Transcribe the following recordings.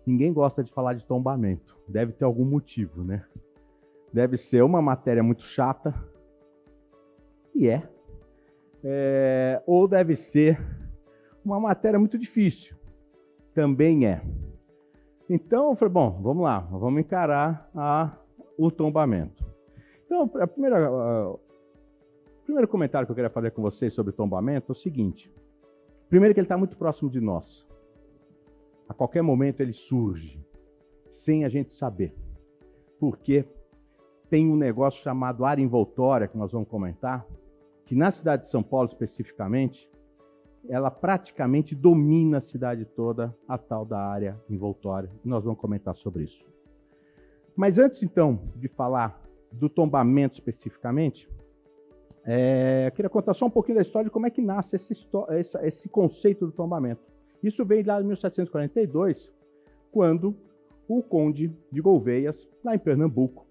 ninguém gosta de falar de tombamento. Deve ter algum motivo, né? Deve ser uma matéria muito chata, e ou deve ser uma matéria muito difícil, também é. Então, eu falei, bom, vamos lá, vamos encarar o tombamento. Então, o primeiro comentário que eu queria fazer com vocês sobre o tombamento é o seguinte. Primeiro que ele está muito próximo de nós. A qualquer momento ele surge, sem a gente saber. Porque tem um negócio chamado área envoltória, que nós vamos comentar, que na cidade de São Paulo especificamente, ela praticamente domina a cidade toda, a tal da área envoltória. E nós vamos comentar sobre isso. Mas antes, então, de falar do tombamento especificamente, eu queria contar só um pouquinho da história de como é que nasce esse conceito do tombamento. Isso veio lá em 1742, quando o conde de Gouveias, lá em Pernambuco,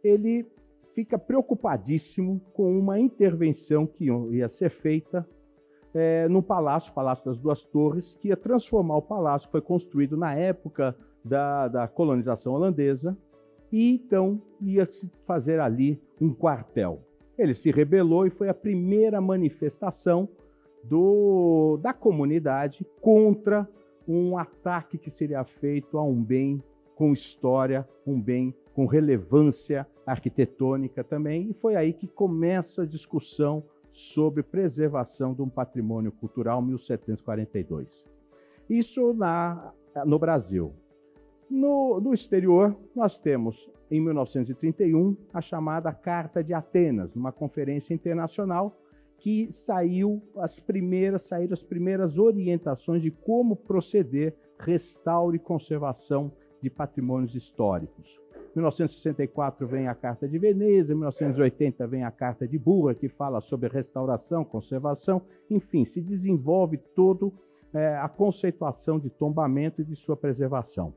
ele fica preocupadíssimo com uma intervenção que ia ser feita no palácio, o Palácio das Duas Torres, que ia transformar o palácio, que foi construído na época da colonização holandesa, e então ia se fazer ali um quartel. Ele se rebelou e foi a primeira manifestação da comunidade contra um ataque que seria feito a um bem com história, um bem com relevância arquitetônica também, e foi aí que começa a discussão sobre preservação de um patrimônio cultural, 1742. Isso no Brasil. No exterior, nós temos, em 1931, a chamada Carta de Atenas, uma conferência internacional que saíram as primeiras orientações de como proceder restauro e conservação de patrimônios históricos. Em 1964 vem a Carta de Veneza, em 1980 vem a Carta de Burra, que fala sobre restauração, conservação, enfim, se desenvolve toda a conceituação de tombamento e de sua preservação.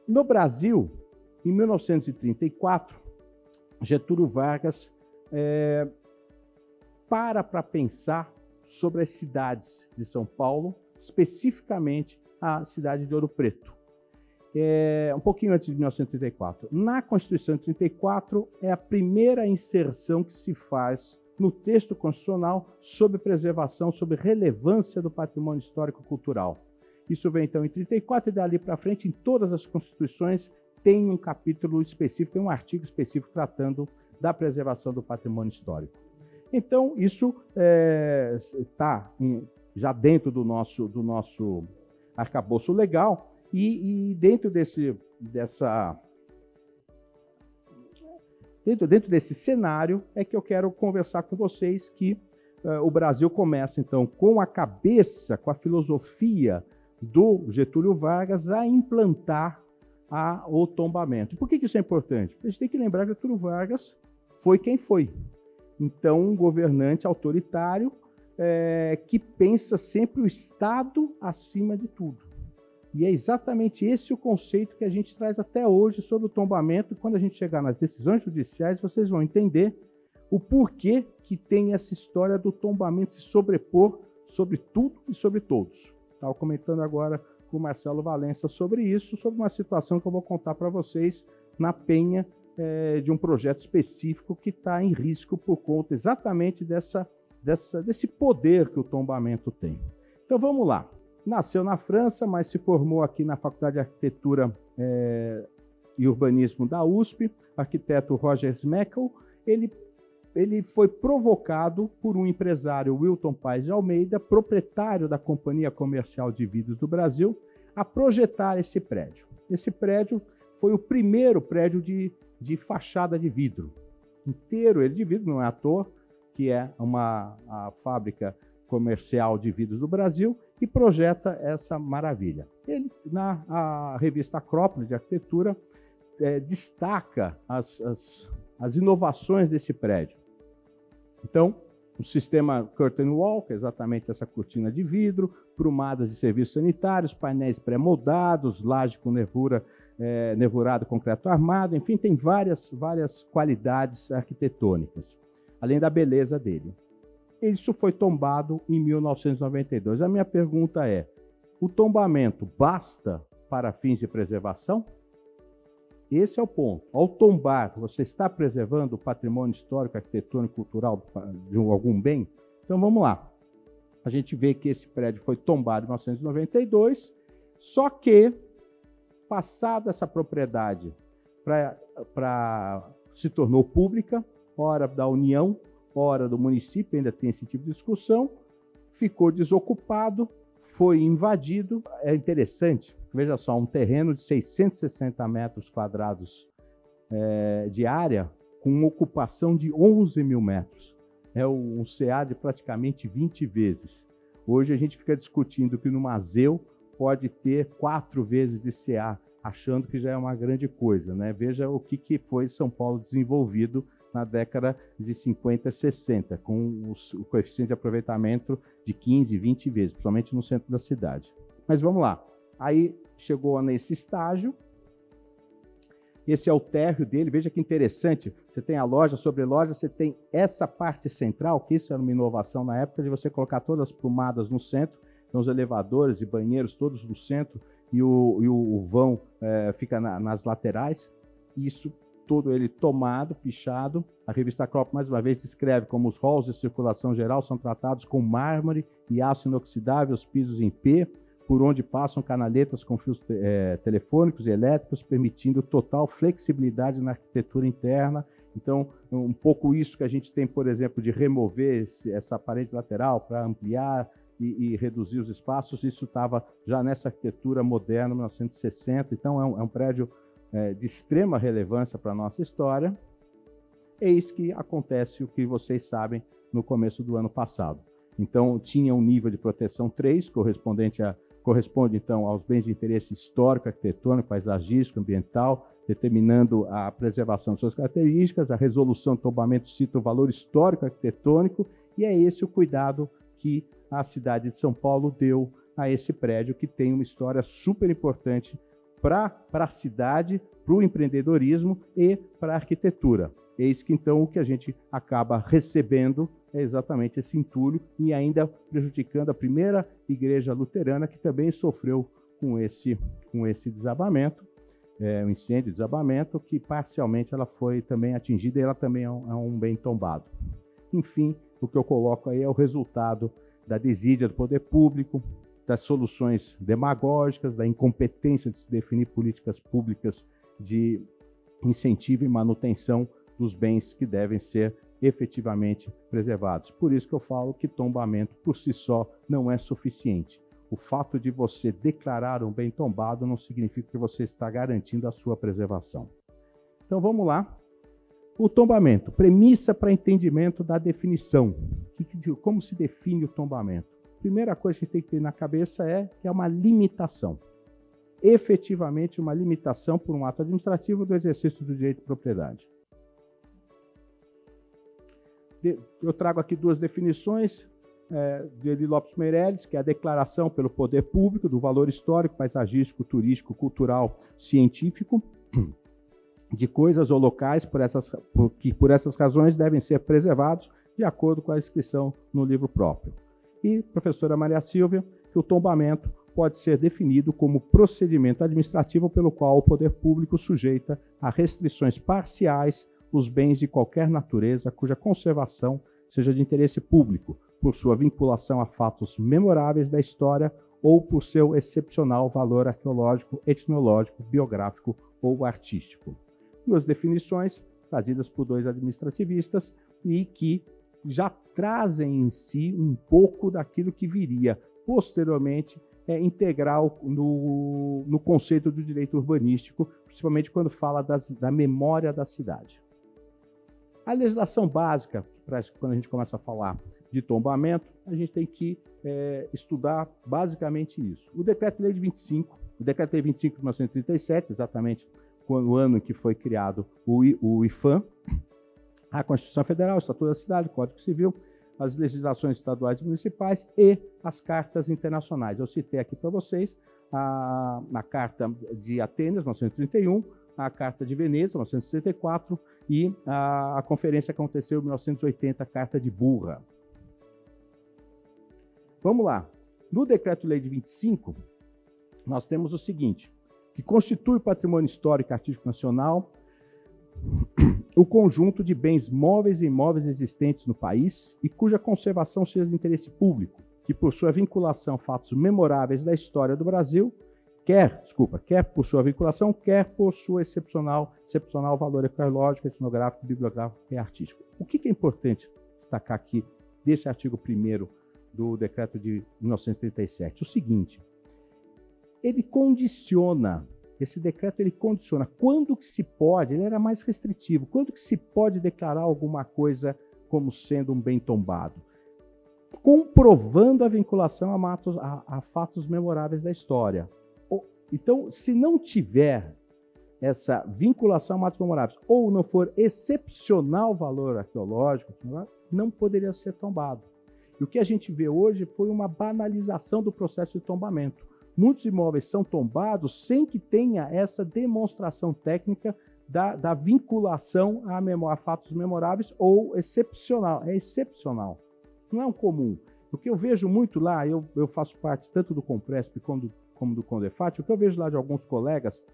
No Brasil, em 1934, Getúlio Vargas para pensar sobre as cidades de São Paulo, especificamente a cidade de Ouro Preto. Um pouquinho antes de 1934. Na Constituição de 34 é a primeira inserção que se faz no texto constitucional sobre preservação, sobre relevância do patrimônio histórico-cultural. Isso vem então em 34 e dali para frente, em todas as constituições, tem um capítulo específico, tem um artigo específico tratando da preservação do patrimônio histórico. Então, isso está já dentro do nosso arcabouço legal e dentro desse cenário é que eu quero conversar com vocês que o Brasil começa, então, com a cabeça, com a filosofia do Getúlio Vargas a implantar o tombamento. Por que isso é importante? Porque a gente tem que lembrar que Getúlio Vargas foi quem foi. Então, um governante autoritário que pensa sempre o Estado acima de tudo. E é exatamente esse o conceito que a gente traz até hoje sobre o tombamento. E quando a gente chegar nas decisões judiciais, vocês vão entender o porquê que tem essa história do tombamento se sobrepor sobre tudo e sobre todos. Estava comentando agora com o Marcelo Valença sobre isso, sobre uma situação que eu vou contar para vocês na penha de um projeto específico que está em risco por conta exatamente desse poder que o tombamento tem. Então vamos lá. Nasceu na França, mas se formou aqui na Faculdade de Arquitetura e Urbanismo da USP, arquiteto Roger Smeckel. Ele foi provocado por um empresário, Wilton Paes de Almeida, proprietário da Companhia Comercial de Vidros do Brasil, a projetar esse prédio. Esse prédio foi o primeiro prédio de fachada de vidro. Inteiro ele de vidro, não é à toa, que é a fábrica comercial de vidros do Brasil, e projeta essa maravilha. Ele, na revista Acrópole de Arquitetura, destaca as inovações desse prédio. Então, o sistema curtain wall, que é exatamente essa cortina de vidro, prumadas de serviços sanitários, painéis pré-moldados, laje com nervurado concreto armado, enfim, tem várias qualidades arquitetônicas, além da beleza dele. Isso foi tombado em 1992. A minha pergunta é, o tombamento basta para fins de preservação? Esse é o ponto. Ao tombar, você está preservando o patrimônio histórico, arquitetônico, cultural de algum bem? Então vamos lá. A gente vê que esse prédio foi tombado em 1992, só que, passada essa propriedade se tornou pública, ora da União, ora do município, ainda tem esse tipo de discussão, ficou desocupado, foi invadido. É interessante, veja só, um terreno de 660 metros quadrados de área, com uma ocupação de 11 mil metros. É um CA de praticamente 20 vezes. Hoje a gente fica discutindo que no Mazeu pode ter 4 vezes de CA, achando que já é uma grande coisa, né? Veja o que foi São Paulo desenvolvido na década de 50 e 60, com o coeficiente de aproveitamento de 15, 20 vezes, principalmente no centro da cidade. Mas vamos lá. Aí chegou nesse estágio. Esse é o térreo dele. Veja que interessante. Você tem a loja sobre loja, você tem essa parte central, que isso era uma inovação na época, de você colocar todas as plumadas no centro, então os elevadores e banheiros todos no centro, e o vão fica nas laterais. Isso todo ele tomado, pichado. A revista Acrópole, mais uma vez, descreve como os halls de circulação geral são tratados com mármore e aço inoxidável, os pisos em P, por onde passam canaletas com fios telefônicos e elétricos, permitindo total flexibilidade na arquitetura interna. Então, um pouco isso que a gente tem, por exemplo, de remover essa parede lateral para ampliar e reduzir os espaços, isso estava já nessa arquitetura moderna, 1960. Então, é um prédio de extrema relevância para a nossa história. Eis que acontece o que vocês sabem no começo do ano passado. Então, tinha um nível de proteção 3, corresponde, então, aos bens de interesse histórico, arquitetônico, paisagístico, ambiental, determinando a preservação de suas características. A resolução de tombamento cita o valor histórico arquitetônico, e é esse o cuidado que a cidade de São Paulo deu a esse prédio, que tem uma história super importante para a cidade, para o empreendedorismo e para a arquitetura. Eis que, então, o que a gente acaba recebendo é exatamente esse entulho, e ainda prejudicando a primeira igreja luterana, que também sofreu com esse desabamento, um incêndio, desabamento, que parcialmente ela foi também atingida, e ela também é um bem tombado. Enfim, o que eu coloco aí é o resultado da desídia do poder público, das soluções demagógicas, da incompetência de se definir políticas públicas de incentivo e manutenção dos bens que devem ser efetivamente preservados. Por isso que eu falo que tombamento por si só não é suficiente. O fato de você declarar um bem tombado não significa que você está garantindo a sua preservação. Então vamos lá. O tombamento, premissa para entendimento da definição. Como se define o tombamento? Primeira coisa que a gente tem que ter na cabeça é que é uma limitação. Efetivamente uma limitação por um ato administrativo do exercício do direito de propriedade. Eu trago aqui 2 definições de Eli Lopes Meireles, que é a declaração pelo poder público do valor histórico, paisagístico, turístico, cultural, científico, de coisas ou locais que por essas razões devem ser preservados de acordo com a inscrição no livro próprio. E, professora Maria Silvia, que o tombamento pode ser definido como procedimento administrativo pelo qual o poder público sujeita a restrições parciais os bens de qualquer natureza cuja conservação seja de interesse público, por sua vinculação a fatos memoráveis da história ou por seu excepcional valor arqueológico, etnológico, biográfico ou artístico. 2 definições trazidas por 2 administrativistas e que já trazem em si um pouco daquilo que viria posteriormente integral no conceito do direito urbanístico, principalmente quando fala da memória da cidade. A legislação básica, quando a gente começa a falar de tombamento, a gente tem que estudar basicamente isso. O Decreto-Lei de 25, o Decreto-Lei 25 de 1937, exatamente o ano em que foi criado o IFAM, a Constituição Federal, o Estatuto da Cidade, o Código Civil, as legislações estaduais e municipais e as cartas internacionais. Eu citei aqui para vocês a Carta de Atenas, 1931, a Carta de Veneza, 1964, e a conferência que aconteceu em 1980, a Carta de Burra. Vamos lá. No Decreto-Lei de 25, nós temos o seguinte: que constitui patrimônio histórico e artístico nacional o conjunto de bens móveis e imóveis existentes no país e cuja conservação seja de interesse público, que por sua vinculação a fatos memoráveis da história do Brasil, quer por sua vinculação, quer por sua excepcional valor arqueológico, etnográfico, bibliográfico e artístico. O que é importante destacar aqui desse artigo 1º do decreto de 1937? O seguinte, esse decreto ele condiciona quando que se pode, ele era mais restritivo, quando que se pode declarar alguma coisa como sendo um bem tombado, comprovando a vinculação a fatos memoráveis da história. Então, se não tiver essa vinculação a fatos memoráveis ou não for excepcional valor arqueológico, não poderia ser tombado. E o que a gente vê hoje foi uma banalização do processo de tombamento. Muitos imóveis são tombados sem que tenha essa demonstração técnica da vinculação a fatos memoráveis ou excepcional. É excepcional, não é um comum. O que eu vejo muito lá, eu faço parte tanto do Compresp como do Condefat, o que eu vejo lá de alguns colegas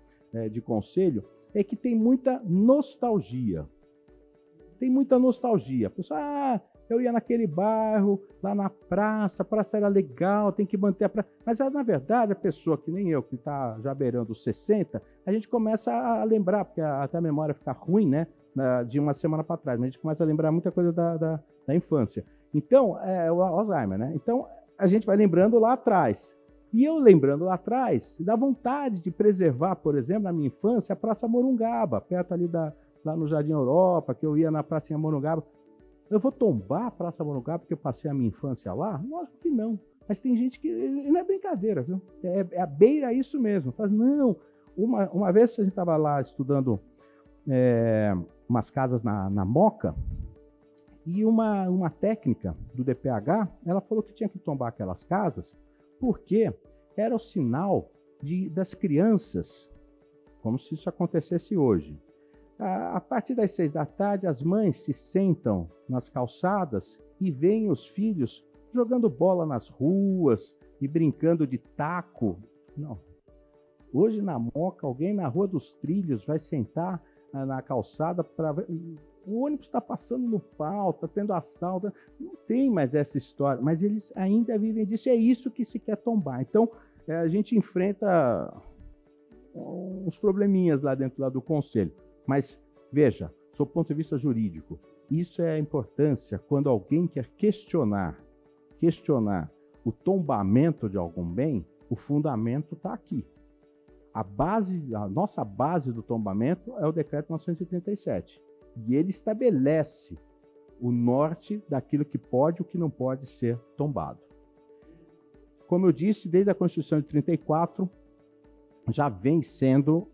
de conselho é que tem muita nostalgia. Tem muita nostalgia. Pessoal, eu ia naquele bairro, lá na praça, a praça era legal, tem que manter a praça. Mas, na verdade, a pessoa que nem eu, que está já beirando os 60, a gente começa a lembrar, porque até a memória fica ruim, né? De uma semana para trás, mas a gente começa a lembrar muita coisa da infância. Então, é o Alzheimer, né? Então, a gente vai lembrando lá atrás. E eu lembrando lá atrás, dá vontade de preservar, por exemplo, na minha infância, a Praça Morungaba, perto ali lá no Jardim Europa, que eu ia na Pracinha Morungaba. Eu vou tombar a Praça Morungaba porque eu passei a minha infância lá? Lógico que não. Mas tem gente que... não é brincadeira, viu? É a beira isso mesmo. Faz, não. Uma vez a gente estava lá estudando umas casas na Moca, e uma técnica do DPH, ela falou que tinha que tombar aquelas casas porque era o sinal das crianças, como se isso acontecesse hoje. A partir das 6 da tarde, as mães se sentam nas calçadas e veem os filhos jogando bola nas ruas e brincando de taco. Não. Hoje, na Moca, alguém na Rua dos Trilhos vai sentar na calçada para ver. O ônibus está passando no pau, está tendo assalto. Não tem mais essa história, mas eles ainda vivem disso. É isso que se quer tombar. Então, a gente enfrenta uns probleminhas lá dentro do Conselho. Mas, veja, sob o ponto de vista jurídico, isso é a importância quando alguém quer questionar o tombamento de algum bem, o fundamento está aqui. A nossa base do tombamento é o Decreto 937. E ele estabelece o norte daquilo que pode e o que não pode ser tombado. Como eu disse, desde a Constituição de 34, já vem sendo,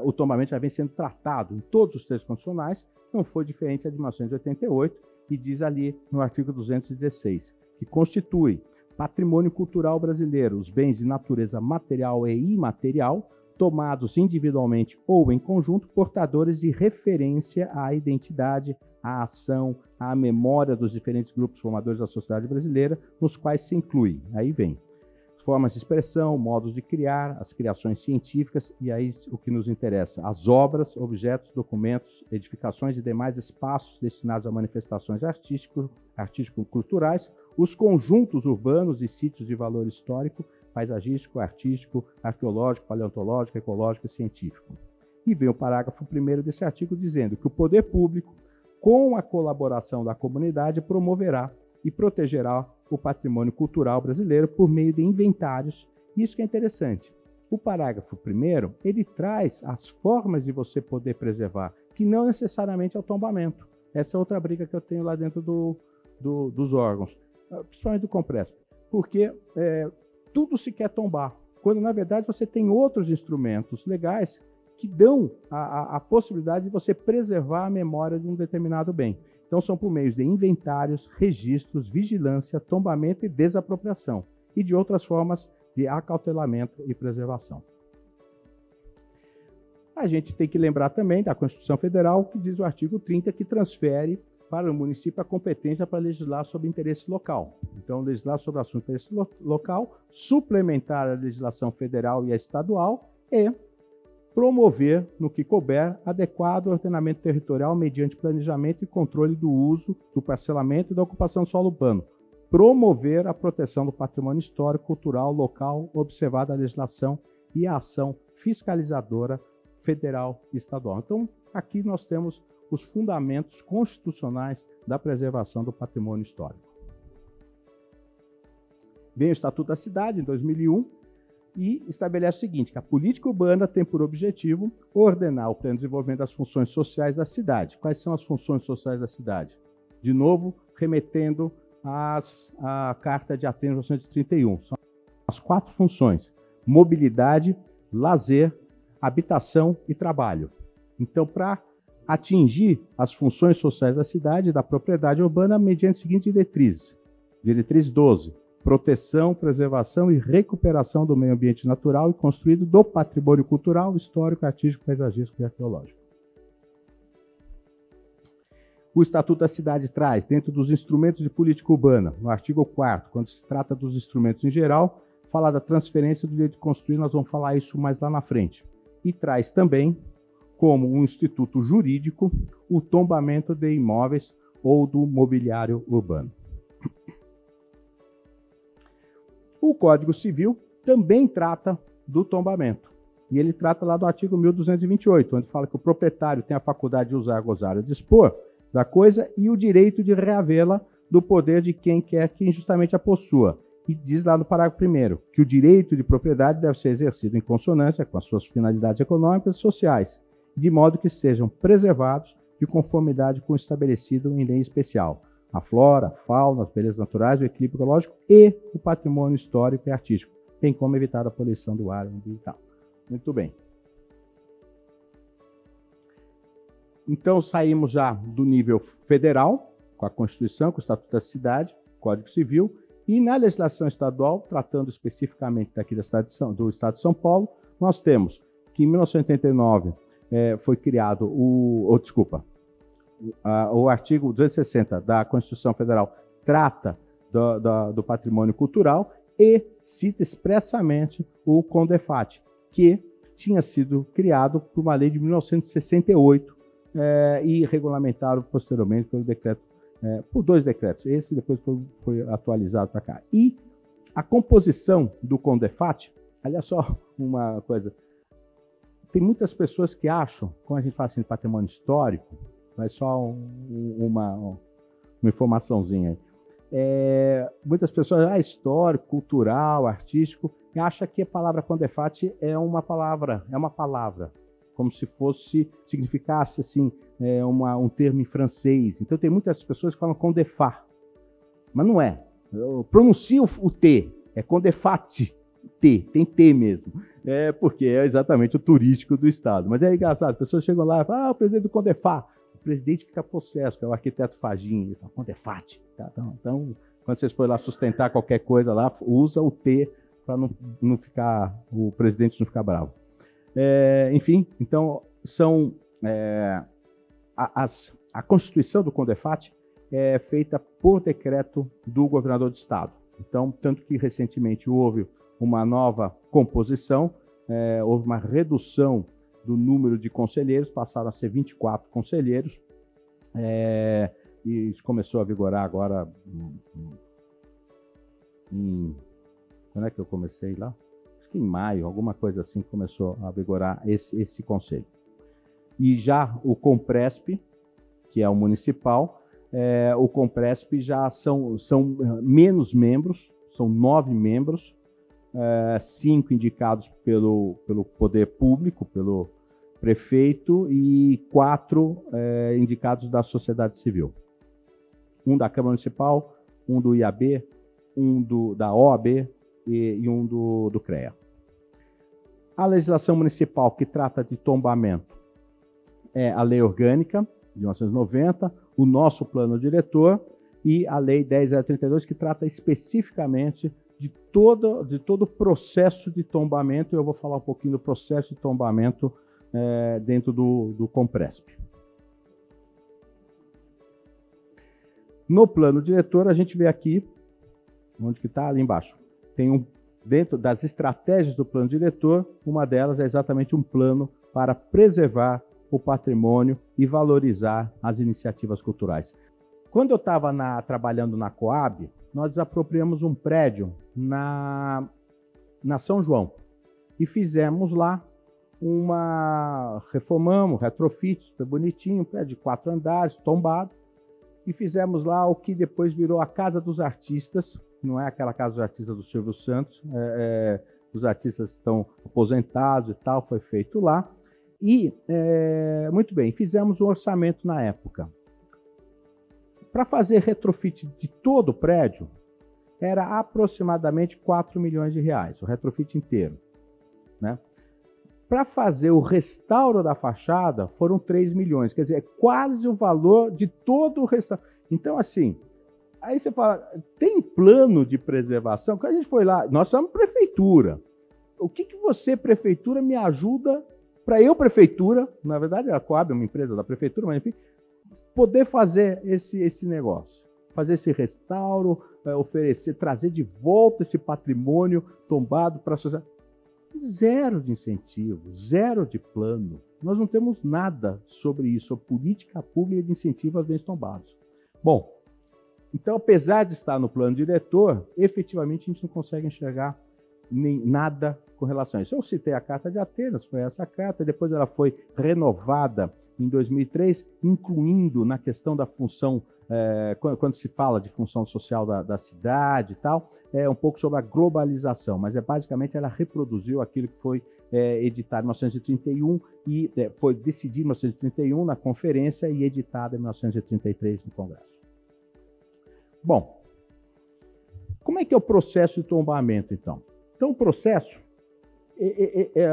o tombamento já vem sendo tratado em todos os textos constitucionais, não foi diferente a de 1988, e diz ali no artigo 216, que constitui patrimônio cultural brasileiro os bens de natureza material e imaterial, tomados individualmente ou em conjunto, portadores de referência à identidade, à ação, à memória dos diferentes grupos formadores da sociedade brasileira, nos quais se inclui, aí vem, formas de expressão, modos de criar, as criações científicas, e aí o que nos interessa, as obras, objetos, documentos, edificações e demais espaços destinados a manifestações artístico-culturais, os conjuntos urbanos e sítios de valor histórico, paisagístico, artístico, arqueológico, paleontológico, ecológico e científico. E vem o parágrafo 1º desse artigo dizendo que o poder público, com a colaboração da comunidade, promoverá e protegerá o patrimônio cultural brasileiro por meio de inventários. Isso que é interessante. O parágrafo 1º, ele traz as formas de você poder preservar, que não necessariamente é o tombamento. Essa é outra briga que eu tenho lá dentro dos órgãos, principalmente do Compresp, porque tudo se quer tombar, quando na verdade você tem outros instrumentos legais que dão a possibilidade de você preservar a memória de um determinado bem. Então são por meio de inventários, registros, vigilância, tombamento e desapropriação, e de outras formas de acautelamento e preservação. A gente tem que lembrar também da Constituição Federal, que diz o artigo 30, que transfere para o município a competência para legislar sobre interesse local. Então, legislar sobre assunto de interesse local, suplementar a legislação federal e a estadual e promover, no que couber, adequado ordenamento territorial mediante planejamento e controle do uso, do parcelamento e da ocupação do solo urbano. Promover a proteção do patrimônio histórico, cultural, local, observada a legislação e a ação fiscalizadora federal e estadual. Então, aqui nós temos os fundamentos constitucionais da preservação do patrimônio histórico. Vem o Estatuto da Cidade, em 2001, e estabelece o seguinte, que a política urbana tem por objetivo ordenar o pleno desenvolvimento das funções sociais da cidade. Quais são as funções sociais da cidade? De novo, remetendo à Carta de Atenas de 1931. São as 4 funções: mobilidade, lazer, habitação e trabalho. Então, para atingir as funções sociais da cidade e da propriedade urbana, mediante as seguintes diretrizes. Diretriz 12. Proteção, preservação e recuperação do meio ambiente natural e construído do patrimônio cultural, histórico, artístico, paisagístico e arqueológico. O Estatuto da Cidade traz, dentro dos instrumentos de política urbana, no artigo 4º, quando se trata dos instrumentos em geral, fala da transferência do direito de construir, nós vamos falar isso mais lá na frente. E traz também, como um instituto jurídico, o tombamento de imóveis ou do mobiliário urbano. O Código Civil também trata do tombamento. E ele trata lá do artigo 1228, onde fala que o proprietário tem a faculdade de usar, gozar ou dispor da coisa e o direito de reavê-la do poder de quem quer que injustamente a possua. E diz lá no parágrafo 1º que o direito de propriedade deve ser exercido em consonância com as suas finalidades econômicas e sociais, de modo que sejam preservados de conformidade com o estabelecido em lei especial. A flora, a fauna, as belezas naturais, o equilíbrio ecológico e o patrimônio histórico e artístico, bem como evitar a poluição do ar ambiental. Muito bem. Então, saímos já do nível federal, com a Constituição, com o Estatuto da Cidade, Código Civil, e na legislação estadual, tratando especificamente daqui do Estado de São Paulo, nós temos que em 1989 foi criado o artigo 260 da Constituição Federal trata do patrimônio cultural e cita expressamente o CONDEFAT, que tinha sido criado por uma lei de 1968 e regulamentado posteriormente pelo decreto, por 2 decretos. Esse depois foi atualizado para cá. E a composição do CONDEFAT, aliás, só uma coisa, tem muitas pessoas que acham, quando a gente fala assim de patrimônio histórico, mas só uma informaçãozinha aí. Muitas pessoas, histórico, cultural, artístico, e acham que a palavra CONDEFAT é uma palavra, como se significasse assim, um termo em francês. Então tem muitas pessoas que falam CONDEFAT, mas não é. Eu pronuncio o T, é CONDEFAT, tem T mesmo. Porque é exatamente o turístico do estado. Mas é engraçado, as pessoas chegam lá e falam, o presidente do CONDEFAT. O presidente fica possesso, que é o arquiteto Fagin, ele fala, CONDEFAT. Tá? Então, quando vocês forem lá sustentar qualquer coisa lá, usa o T para não ficar, o presidente não ficar bravo. Enfim, então, a Constituição do CONDEFAT é feita por decreto do governador do estado. Então, tanto que recentemente houve uma nova composição, houve uma redução do número de conselheiros, passaram a ser 24 conselheiros, e isso começou a vigorar agora quando é que eu comecei lá? Acho que em maio, alguma coisa assim, começou a vigorar esse conselho. E já o CONPRESP, que é o municipal, o CONPRESP já são menos membros, são 9 membros, 5 indicados pelo poder público, pelo prefeito, e 4 indicados da sociedade civil. Um da Câmara Municipal, um do IAB, um da OAB e um do CREA. A legislação municipal que trata de tombamento é a Lei Orgânica de 1990, o nosso plano diretor e a Lei 10.032, que trata especificamente de todo o processo de tombamento. Eu vou falar um pouquinho do processo de tombamento dentro do CONPRESP. No plano diretor, a gente vê aqui, onde que está? Ali embaixo. Tem dentro das estratégias do plano diretor, uma delas é exatamente um plano para preservar o patrimônio e valorizar as iniciativas culturais. Quando eu estava trabalhando na Coab, nós desapropriamos um prédio na São João e fizemos lá reformamos, retrofit, super bonitinho, um prédio de 4 andares, tombado, e fizemos lá o que depois virou a Casa dos Artistas. Não é aquela Casa dos Artistas do Silvio Santos, os artistas estão aposentados e tal, foi feito lá. E, muito bem, fizemos um orçamento na época. Para fazer retrofit de todo o prédio, era aproximadamente 4 milhões de reais, o retrofit inteiro, né? Para fazer o restauro da fachada, foram 3 milhões, quer dizer, é quase o valor de todo o restauro. Então, assim, aí você fala, tem plano de preservação? Quando a gente foi lá, nós somos prefeitura. O que você, prefeitura, me ajuda para eu, prefeitura, na verdade a Coab é uma empresa da prefeitura, mas enfim, poder fazer esse negócio, fazer esse restauro, oferecer, trazer de volta esse patrimônio tombado para a sociedade. Zero de incentivo, zero de plano. Nós não temos nada sobre isso, sobre política pública de incentivo aos bens tombados. Bom, então, apesar de estar no plano diretor, efetivamente a gente não consegue enxergar nada com relação a isso. Eu citei a Carta de Atenas, foi essa carta, depois ela foi renovada em 2003, incluindo na questão da função, quando se fala de função social da cidade e tal, um pouco sobre a globalização, mas basicamente ela reproduziu aquilo que foi editado em 1931 e foi decidido em 1931 na conferência e editado em 1933 no Congresso. Bom, como é que é o processo de tombamento, então? Então, o processo,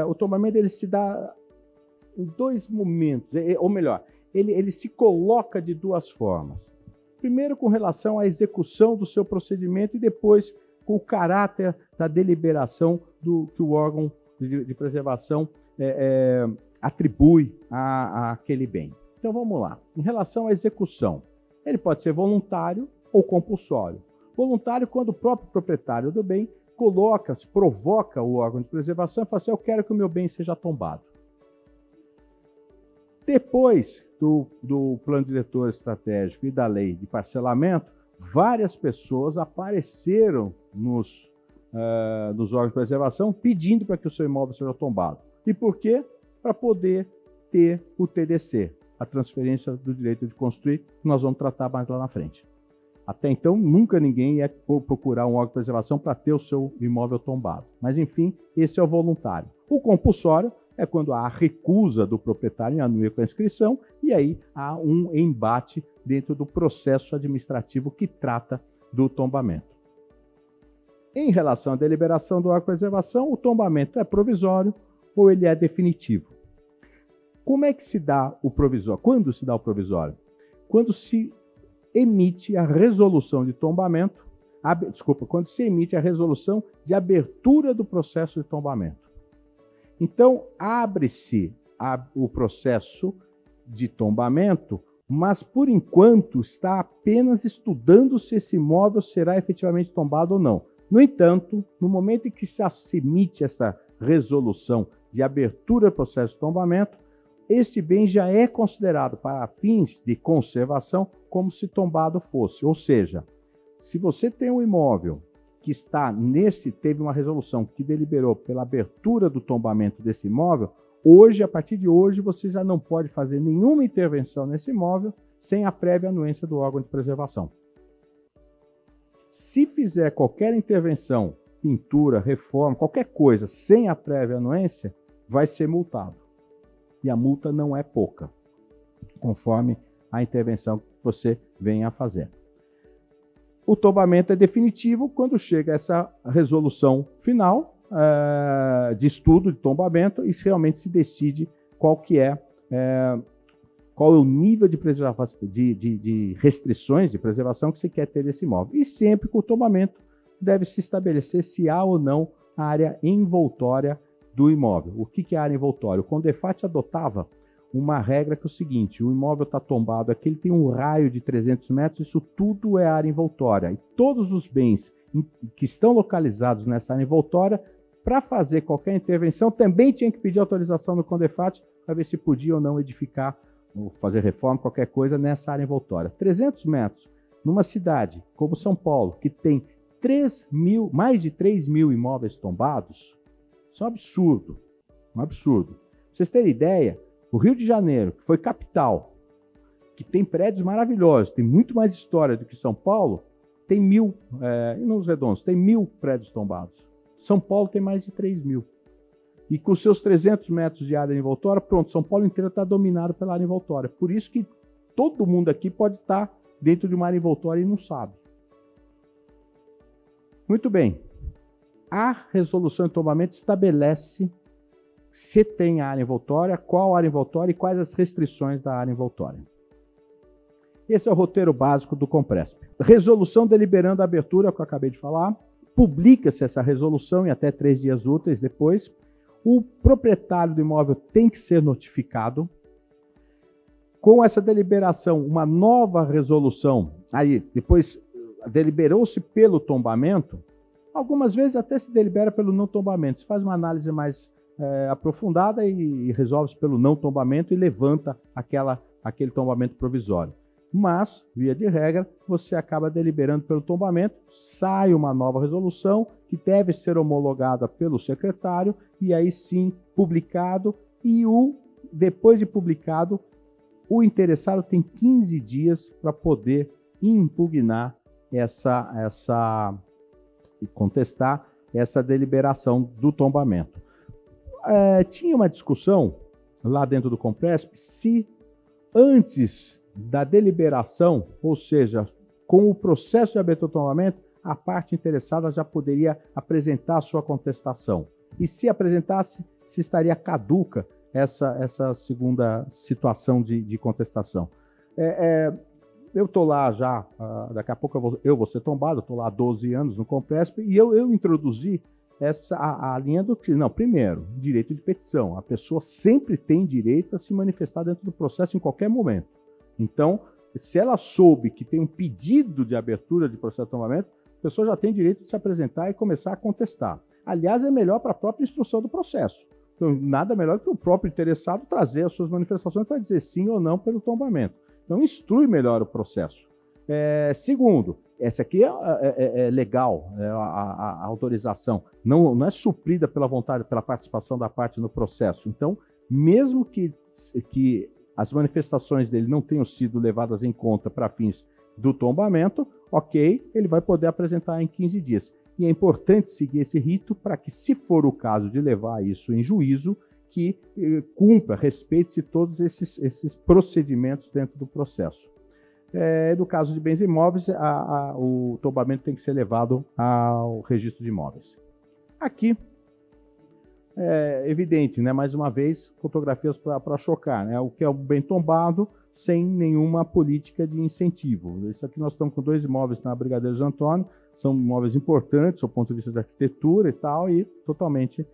o tombamento ele se dá em 2 momentos, ou melhor, ele se coloca de 2 formas. Primeiro, com relação à execução do seu procedimento e depois com o caráter da deliberação que o órgão de preservação atribui àquele bem. Então, vamos lá. Em relação à execução, ele pode ser voluntário ou compulsório. Voluntário quando o próprio proprietário do bem provoca o órgão de preservação e fala assim, eu quero que o meu bem seja tombado. Depois do plano diretor estratégico e da lei de parcelamento, várias pessoas apareceram nos órgãos de preservação pedindo para que o seu imóvel seja tombado. E por quê? Para poder ter o TDC, a transferência do direito de construir, que nós vamos tratar mais lá na frente. Até então, nunca ninguém ia procurar um órgão de preservação para ter o seu imóvel tombado. Mas, enfim, esse é o voluntário. O compulsório é quando há a recusa do proprietário em anuir com a inscrição e aí há um embate dentro do processo administrativo que trata do tombamento. Em relação à deliberação do órgão de preservação, o tombamento é provisório ou ele é definitivo. Como é que se dá o provisório? Quando se dá o provisório? Quando se emite a resolução de tombamento, quando se emite a resolução de abertura do processo de tombamento. Então, abre-se o processo de tombamento, mas, por enquanto, está apenas estudando se esse imóvel será efetivamente tombado ou não. No entanto, no momento em que se emite essa resolução de abertura do processo de tombamento, este bem já é considerado, para fins de conservação, como se tombado fosse. Ou seja, se você tem um imóvel que teve uma resolução que deliberou pela abertura do tombamento desse imóvel, hoje, a partir de hoje, você já não pode fazer nenhuma intervenção nesse imóvel sem a prévia anuência do órgão de preservação. Se fizer qualquer intervenção, pintura, reforma, qualquer coisa, sem a prévia anuência, vai ser multado. E a multa não é pouca, conforme a intervenção que você venha a fazer. O tombamento é definitivo quando chega essa resolução final de estudo de tombamento e realmente se decide qual é o nível de preservação, de restrições de preservação que se quer ter desse imóvel. E sempre com o tombamento deve se estabelecer se há ou não a área envoltória do imóvel. O que é a área envoltória? O CONDEFAT adotava uma regra que é o seguinte: o imóvel está tombado aqui, ele tem um raio de 300 metros, isso tudo é área envoltória. E todos os bens que estão localizados nessa área envoltória, para fazer qualquer intervenção, também tinha que pedir autorização no Condefat para ver se podia ou não edificar, ou fazer reforma, qualquer coisa nessa área envoltória. 300 metros, numa cidade como São Paulo, que tem mais de 3 mil imóveis tombados, isso é um absurdo, um absurdo. Pra vocês terem ideia, o Rio de Janeiro, que foi capital, que tem prédios maravilhosos, tem muito mais história do que São Paulo, tem 1.000, e nos redondos, tem 1.000 prédios tombados. São Paulo tem mais de 3 mil. E com seus 300 metros de área envoltória, pronto, São Paulo inteiro está dominado pela área envoltória. Por isso que todo mundo aqui pode estar dentro de uma área envoltória e não sabe. Muito bem. A resolução de tombamento estabelece se tem área envoltória, qual área envoltória e quais as restrições da área envoltória. Esse é o roteiro básico do Compresp. Resolução deliberando a abertura, que eu acabei de falar. Publica-se essa resolução em até 3 dias úteis depois. O proprietário do imóvel tem que ser notificado. Com essa deliberação, uma nova resolução, aí depois deliberou-se pelo tombamento, algumas vezes até se delibera pelo não tombamento. Se faz uma análise mais aprofundada e resolve-se pelo não tombamento e levanta aquele tombamento provisório. Mas, via de regra, você acaba deliberando pelo tombamento, sai uma nova resolução que deve ser homologada pelo secretário e aí sim publicado, e depois de publicado, o interessado tem 15 dias para poder impugnar e contestar essa deliberação do tombamento. Tinha uma discussão lá dentro do Compresp se antes da deliberação, ou seja, com o processo de abertura do tombamento, a parte interessada já poderia apresentar a sua contestação. E se apresentasse, se estaria caduca essa segunda situação de contestação. Eu estou lá já, daqui a pouco eu vou ser tombado, estou lá há 12 anos no Compresp, e eu introduzi a linha do que, não, primeiro, direito de petição. A pessoa sempre tem direito a se manifestar dentro do processo em qualquer momento. Então, se ela soube que tem um pedido de abertura de processo de tombamento, a pessoa já tem direito de se apresentar e começar a contestar. Aliás, é melhor para a própria instrução do processo. Então, nada melhor que o próprio interessado trazer as suas manifestações para dizer sim ou não pelo tombamento. Então, instrui melhor o processo. Segundo, essa aqui é legal, a autorização. Não é suprida pela vontade, pela participação da parte no processo. Então, mesmo que as manifestações dele não tenham sido levadas em conta para fins do tombamento, ok, ele vai poder apresentar em 15 dias. E é importante seguir esse rito para que, se for o caso de levar isso em juízo, que cumpra, respeite-se todos esses procedimentos dentro do processo. No caso de bens imóveis, o tombamento tem que ser levado ao registro de imóveis. Aqui, evidente, né? Mais uma vez, fotografias para chocar, né? O que é o bem tombado sem nenhuma política de incentivo. Isso aqui nós estamos com 2 imóveis na Brigadeiro Antônio, são imóveis importantes do ponto de vista da arquitetura e tal, e totalmente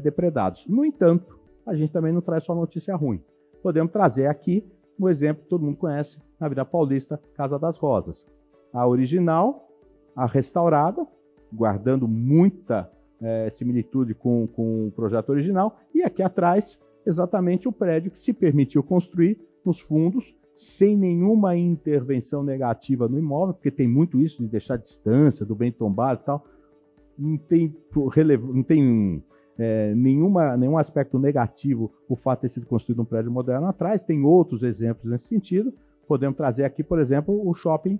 depredados. No entanto, a gente também não traz só notícia ruim. Podemos trazer aqui um exemplo que todo mundo conhece na Vida Paulista, Casa das Rosas. A original, a restaurada, guardando muita similitude com o projeto original, e aqui atrás, exatamente o prédio que se permitiu construir nos fundos, sem nenhuma intervenção negativa no imóvel, porque tem muito isso de deixar distância do bem tombado e tal. Não tem nenhum aspecto negativo o fato de ter sido construído um prédio moderno atrás. Tem outros exemplos nesse sentido. Podemos trazer aqui, por exemplo, o shopping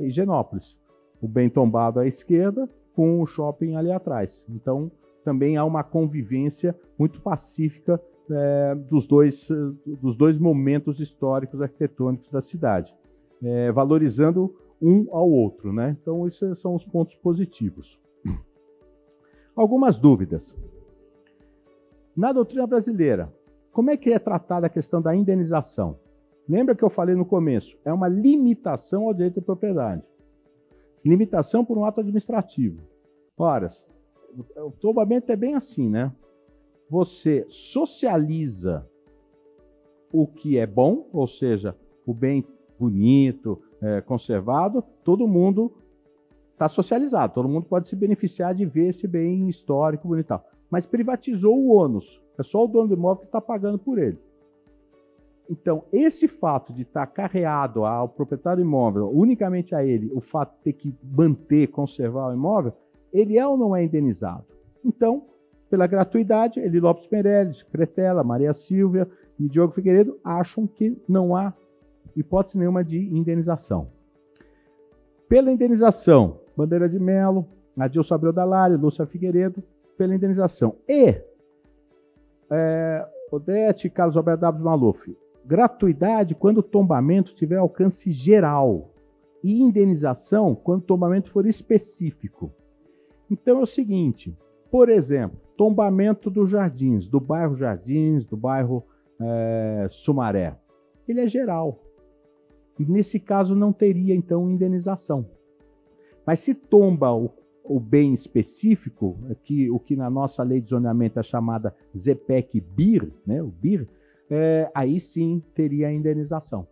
Higienópolis. O bem tombado à esquerda com o shopping ali atrás. Então, também há uma convivência muito pacífica dos dois momentos históricos arquitetônicos da cidade, valorizando um ao outro, né? Então, esses são os pontos positivos. Algumas dúvidas. Na doutrina brasileira, como é que é tratada a questão da indenização? Lembra que eu falei no começo? É uma limitação ao direito de propriedade. Limitação por um ato administrativo. Ora, o tombamento é bem assim, né? Você socializa o que é bom, ou seja, o bem bonito, conservado, todo mundo está socializado, todo mundo pode se beneficiar de ver esse bem histórico, bonito e tal. Mas privatizou o ônus, é só o dono do imóvel que está pagando por ele. Então, esse fato de estar carreado ao proprietário do imóvel, unicamente a ele, o fato de ter que manter, conservar o imóvel, ele é ou não é indenizado? Então, pela gratuidade, Eli Lopes Meirelles, Cretela, Maria Silvia e Diogo Figueiredo acham que não há hipótese nenhuma de indenização. Pela indenização, Bandeira de Melo, Adilson Abreu Dallário, Lúcia Figueiredo, pela indenização. E Odete, Carlos Alberto W. Maluf, gratuidade quando o tombamento tiver alcance geral e indenização quando o tombamento for específico. Então é o seguinte, por exemplo, tombamento dos Jardins, do bairro Sumaré, ele é geral. E nesse caso não teria, então, indenização. Mas se tomba o bem específico, o que na nossa lei de zoneamento é chamada ZPEC-BIR, né, o BIR, aí sim teria a indenização.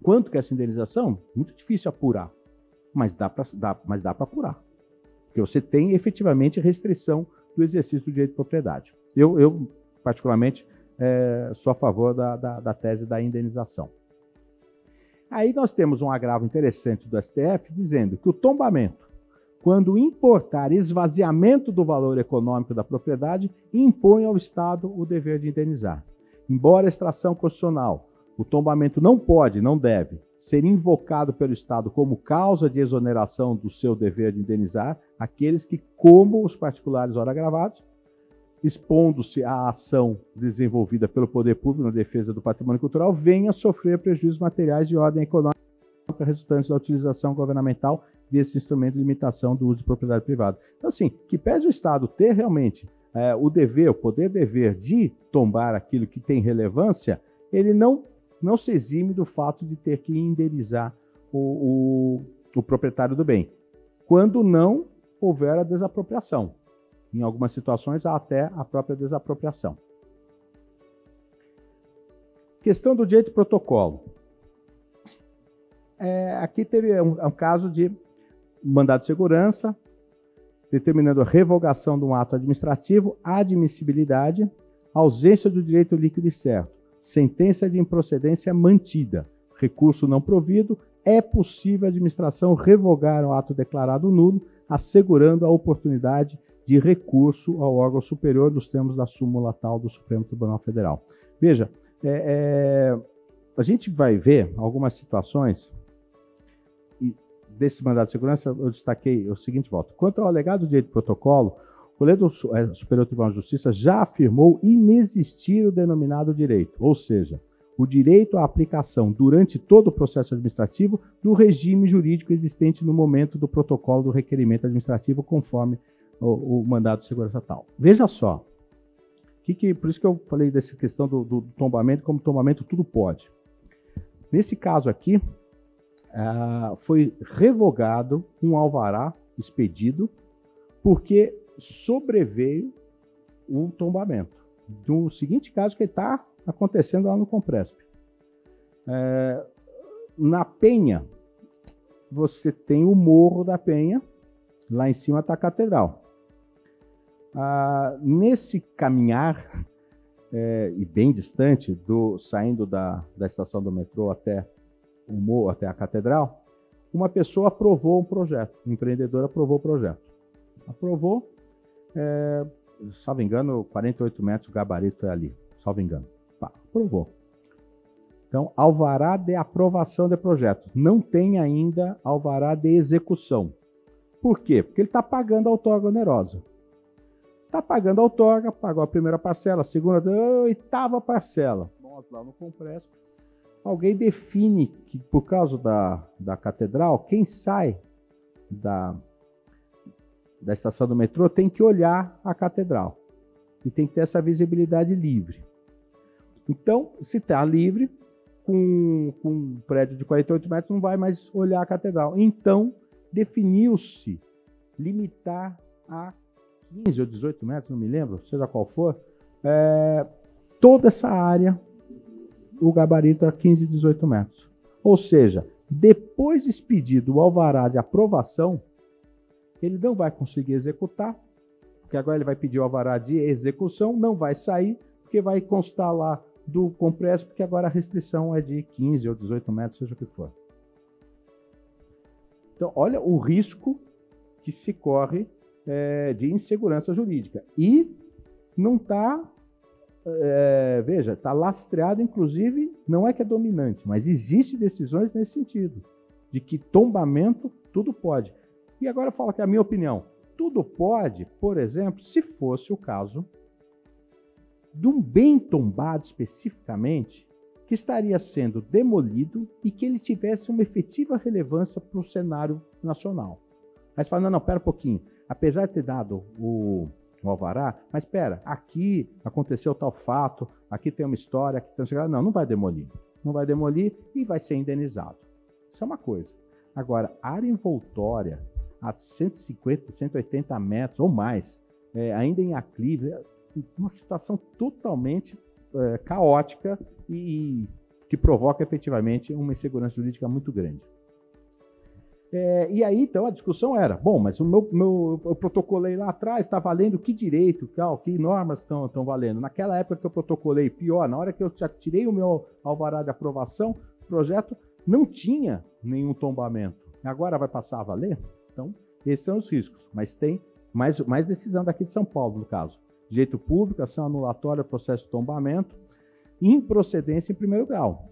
Quanto que é essa indenização? Muito difícil apurar, mas dá para apurar. Porque você tem efetivamente restrição do exercício do direito de propriedade. Eu particularmente, sou a favor da tese da indenização. Aí nós temos um agravo interessante do STF dizendo que o tombamento, quando importar esvaziamento do valor econômico da propriedade, impõe ao Estado o dever de indenizar. Embora a extração constitucional, o tombamento não pode, não deve, ser invocado pelo Estado como causa de exoneração do seu dever de indenizar aqueles que, como os particulares ora agravados, expondo-se à ação desenvolvida pelo poder público na defesa do patrimônio cultural, venha a sofrer prejuízos materiais de ordem econômica resultantes da utilização governamental desse instrumento de limitação do uso de propriedade privada. Então, assim, que pese o Estado ter realmente o dever, o poder-dever de tombar aquilo que tem relevância, ele não se exime do fato de ter que indenizar o proprietário do bem, quando não houver a desapropriação. Em algumas situações, há até a própria desapropriação. Questão do direito de protocolo. Aqui teve um caso de mandado de segurança, determinando a revogação de um ato administrativo, admissibilidade, ausência do direito líquido e certo, sentença de improcedência mantida, recurso não provido, é possível a administração revogar o ato declarado nulo, assegurando a oportunidade de recurso ao órgão superior nos termos da súmula tal do Supremo Tribunal Federal. Veja, a gente vai ver algumas situações, e desse mandado de segurança eu destaquei o seguinte voto. Quanto ao alegado direito de protocolo, o Superior Tribunal de Justiça já afirmou inexistir o denominado direito, ou seja, o direito à aplicação durante todo o processo administrativo do regime jurídico existente no momento do protocolo do requerimento administrativo conforme o mandado de segurança tal. Veja só, por isso que eu falei dessa questão do tombamento, como tombamento tudo pode. Nesse caso aqui, foi revogado um alvará expedido porque sobreveio o tombamento. Do seguinte caso que está acontecendo lá no Compresp. Na Penha, você tem o Morro da Penha, lá em cima está a Catedral. Nesse caminhar, e bem distante, saindo da estação do metrô até o morro, até a Catedral, uma pessoa aprovou um projeto, um empreendedor aprovou o projeto. Aprovou, salvo engano, 48 metros, o gabarito é ali, salvo engano. Aprovou. Então, alvará de aprovação de projeto. Não tem ainda alvará de execução. Por quê? Porque ele está pagando a outorga onerosa. Está pagando a outorga, pagou a primeira parcela, a segunda, a oitava parcela. Nós lá no Compresp, alguém define que por causa da catedral, quem sai da estação do metrô tem que olhar a catedral. E tem que ter essa visibilidade livre. Então, se está livre, com um prédio de 48 metros, não vai mais olhar a catedral. Então, definiu-se limitar a 15 ou 18 metros, não me lembro, seja qual for, toda essa área o gabarito a 15 e 18 metros. Ou seja, depois de expedido o alvará de aprovação, ele não vai conseguir executar, porque agora ele vai pedir o alvará de execução, não vai sair, porque vai constar lá do Compresp, porque agora a restrição é de 15 ou 18 metros, seja o que for. Então, olha o risco que se corre de insegurança jurídica. E não está, veja, está lastreado, inclusive, não é que é dominante, mas existem decisões nesse sentido, de que tombamento, tudo pode. E agora fala que é a minha opinião. Tudo pode, por exemplo, se fosse o caso de um bem tombado especificamente, que estaria sendo demolido e que ele tivesse uma efetiva relevância para o cenário nacional. Aí você fala, não, pera um pouquinho. Apesar de ter dado o alvará, mas espera, aqui aconteceu tal fato, aqui tem uma história, aqui tem uma... Não vai demolir. Não vai demolir e vai ser indenizado. Isso é uma coisa. Agora, área envoltória, a 150, 180 metros ou mais, ainda em aclive, uma situação totalmente caótica e que provoca efetivamente uma insegurança jurídica muito grande. E aí, então, a discussão era, bom, mas eu protocolei lá atrás, está valendo que direito, que normas estão valendo? Naquela época que eu protocolei, pior, na hora que eu já tirei o meu alvará de aprovação, o projeto não tinha nenhum tombamento. Agora vai passar a valer? Então, esses são os riscos. Mas tem mais decisão daqui de São Paulo, no caso. Direito público, ação anulatória, processo de tombamento, improcedência em primeiro grau,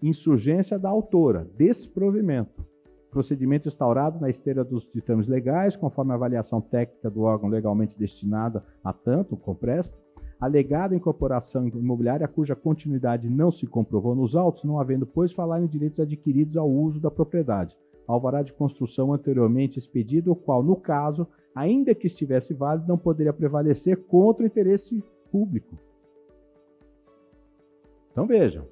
insurgência da autora, desprovimento, procedimento instaurado na esteira dos ditames legais, conforme a avaliação técnica do órgão legalmente destinado a tanto, o Compresp, alegada incorporação imobiliária cuja continuidade não se comprovou nos autos, não havendo, pois, falar em direitos adquiridos ao uso da propriedade, alvará de construção anteriormente expedido, o qual, no caso, ainda que estivesse válido, não poderia prevalecer contra o interesse público. Então, vejam,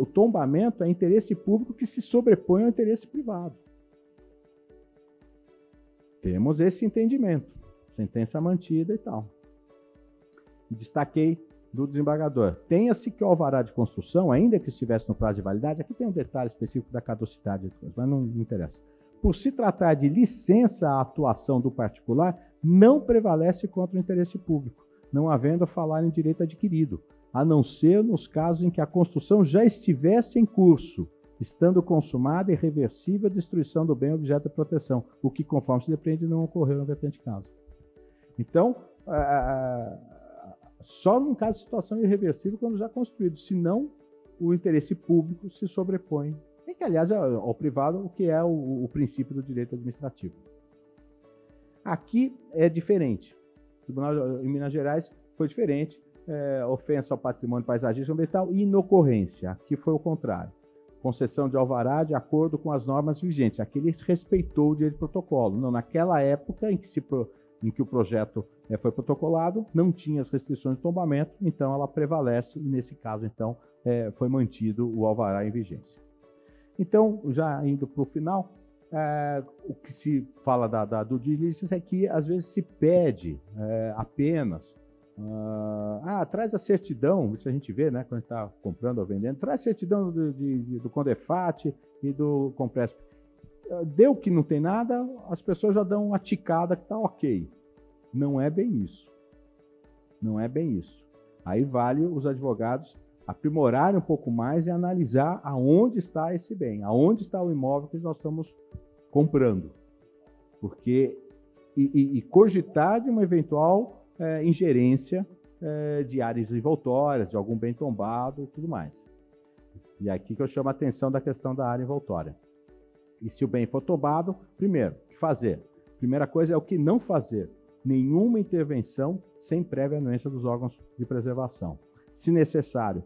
o tombamento é interesse público que se sobrepõe ao interesse privado. Temos esse entendimento, sentença mantida e tal. Destaquei do desembargador. Tenha-se que o alvará de construção, ainda que estivesse no prazo de validade, aqui tem um detalhe específico da caducidade, mas não interessa. Por se tratar de licença à atuação do particular, não prevalece contra o interesse público, não havendo a falar em direito adquirido, a não ser nos casos em que a construção já estivesse em curso, estando consumada e irreversível a destruição do bem objeto de proteção, o que, conforme se depreende, não ocorreu no vertente caso. Então, só num caso de situação irreversível quando já construído, senão o interesse público se sobrepõe, e que, aliás, é ao privado, o que é o princípio do direito administrativo. Aqui é diferente. O tribunal em Minas Gerais foi diferente, ofensa ao patrimônio paisagístico ambiental e inocorrência. Aqui foi o contrário. Concessão de alvará de acordo com as normas vigentes. Aqui ele respeitou o direito de protocolo. Não, naquela época em que o projeto foi protocolado, não tinha as restrições de tombamento, então ela prevalece e, nesse caso, então, foi mantido o alvará em vigência. Então, já indo para o final, o que se fala do due diligence é que, às vezes, se pede apenas traz a certidão, isso a gente vê, né, quando a gente está comprando ou vendendo, traz a certidão do Condefat e do Compresp. Deu que não tem nada, as pessoas já dão uma ticada que está ok. Não é bem isso. Não é bem isso. Aí vale os advogados aprimorarem um pouco mais e analisar aonde está esse bem, aonde está o imóvel que nós estamos comprando. Porque, e cogitar de uma eventual ingerência de áreas envoltórias, de algum bem tombado e tudo mais. E é aqui que eu chamo a atenção da questão da área envoltória. E se o bem for tombado, primeiro, o que fazer? Primeira coisa é o que não fazer. Nenhuma intervenção sem prévia anuência dos órgãos de preservação. Se necessário,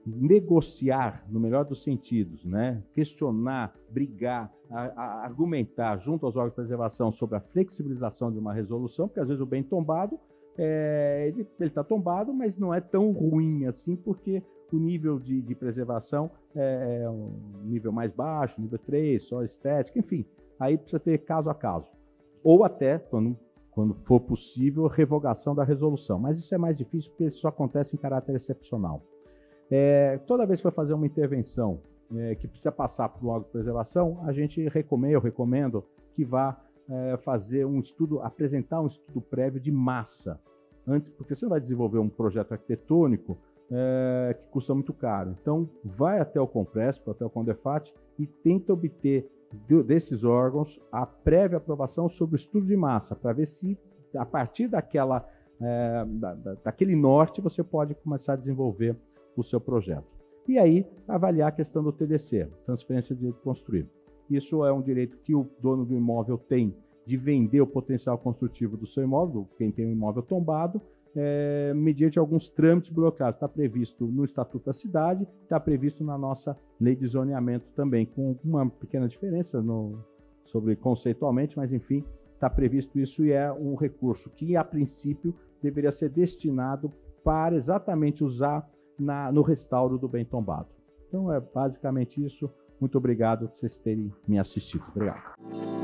negociar, no melhor dos sentidos, né? Questionar, brigar, argumentar junto aos órgãos de preservação sobre a flexibilização de uma resolução, porque às vezes o bem tombado, ele está tombado, mas não é tão ruim assim, porque o nível de preservação é um nível mais baixo, nível 3, só estética, enfim. Aí precisa ter caso a caso. Ou até, quando for possível, revogação da resolução. Mas isso é mais difícil porque isso só acontece em caráter excepcional. Toda vez que for fazer uma intervenção que precisa passar por um órgão de preservação, eu recomendo que vá fazer um estudo, apresentar um estudo prévio de massa, antes, porque você não vai desenvolver um projeto arquitetônico que custa muito caro. Então, vai até o Conpresp, até o Condefat, e tenta obter desses órgãos a prévia aprovação sobre o estudo de massa, para ver se, a partir daquele norte, você pode começar a desenvolver o seu projeto. E aí, avaliar a questão do TDC, transferência de direito de construir. Isso é um direito que o dono do imóvel tem de vender o potencial construtivo do seu imóvel, quem tem um imóvel tombado, mediante alguns trâmites burocráticos. Está previsto no Estatuto da Cidade, está previsto na nossa lei de zoneamento também, com uma pequena diferença sobre conceitualmente, mas enfim, está previsto isso e é um recurso que, a princípio, deveria ser destinado para exatamente usar no restauro do bem tombado. Então é basicamente isso. Muito obrigado por vocês terem me assistido. Obrigado.